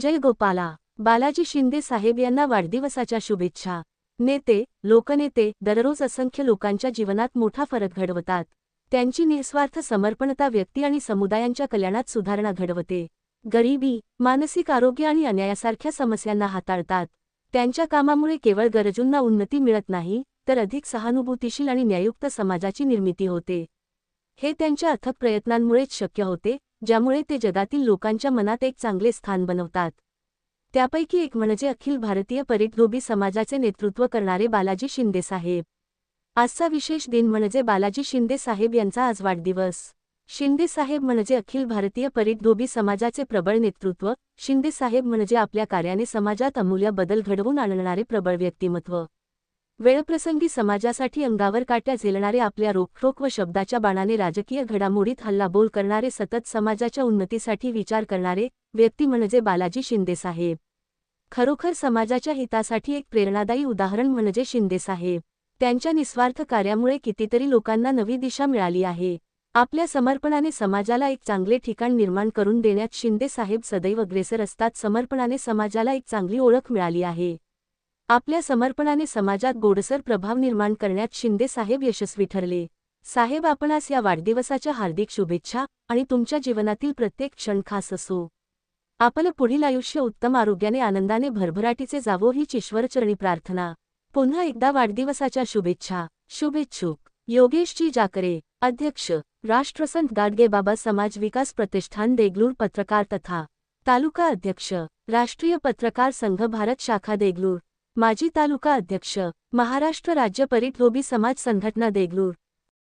जय गोपाला. बालाजी शिंदे साहेब यांना वाढदिवसाच्या शुभेच्छा. नेते, लोकनेते दररोज असंख्य लोकांच्या जीवनात मोठा फरक घडवतात. त्यांची निस्वार्थ समर्पणता व्यक्ती आणि समुदायांच्या कल्याणात सुधारणा घडवते. गरिबी, मानसिक आरोग्य आणि अन्यायासारख्या समस्यांना हाताळतात. त्यांच्या कामामुळे केवळ गरजूंना उन्नती मिळत नाही, तर अधिक सहानुभूतीशील आणि न्याययुक्त समाजाची निर्मिती होते. हे त्यांच्या अथक प्रयत्नांमुळेच शक्य होते, ज्यामुळे ते जगातील लोकांच्या मनात एक चांगले स्थान बनवतात. त्यापैकी एक म्हणजे अखिल भारतीय परिठधोबी समाजाचे नेतृत्व करणारे बालाजी शिंदे साहेब. आजचा विशेष दिन म्हणजे बालाजी शिंदे साहेब यांचा आज वाढदिवस. शिंदे साहेब म्हणजे अखिल भारतीय परिठधोबी समाजाचे प्रबळ नेतृत्व. शिंदे साहेब म्हणजे आपल्या कार्याने समाजात अमूल्य बदल घडवून आणणारे प्रबळ व्यक्तिमत्व. वेळप्रसंगी समाजासाठी अंगावर काट्या झेलणारे, आपल्या रोखठोक व शब्दाच्या बाणाने राजकीय घडामोडीत हल्लाबोल करणारे, सतत समाजाच्या उन्नतीसाठी विचार करणारे व्यक्ती म्हणजे बालाजी शिंदे साहेब. खरोखर समाजाच्या हितासाठी एक प्रेरणादायी उदाहरण म्हणजे शिंदे साहेब. त्यांच्या निस्वार्थ कार्यामुळे कितीतरी लोकांना नवी दिशा मिळाली आहे. आपल्या समर्पणाने समाजाला एक चांगले ठिकाण निर्माण करून देण्यात शिंदे साहेब सदैव अग्रेसर असतात. समर्पणाने समाजाला एक चांगली ओळख मिळाली आहे. आपल्या समर्पणाने समाजात गोडसर प्रभाव निर्माण करण्यात शिंदे साहेब यशस्वी ठरले. साहेब, आपणास या वाढदिवसाच्या हार्दिक शुभेच्छा आणि तुमच्या जीवनातील प्रत्येक क्षण खास असो. आपलं पुढील आयुष्य उत्तम आरोग्याने आनंदाने भरभराटीचे जावो हीच ईश्वरचरणी प्रार्थना. पुन्हा एकदा वाढदिवसाच्या शुभेच्छा. शुभेच्छुक योगेशजी जाकरे, अध्यक्ष राष्ट्रसंत गाडगेबाबा समाज विकास प्रतिष्ठान देगलूर. पत्रकार तथा तालुका अध्यक्ष राष्ट्रीय पत्रकार संघ भारत शाखा देगलूर. माजी तालुका अध्यक्ष महाराष्ट्र राज्य परिठधोबी समाज संघटना देगलूर.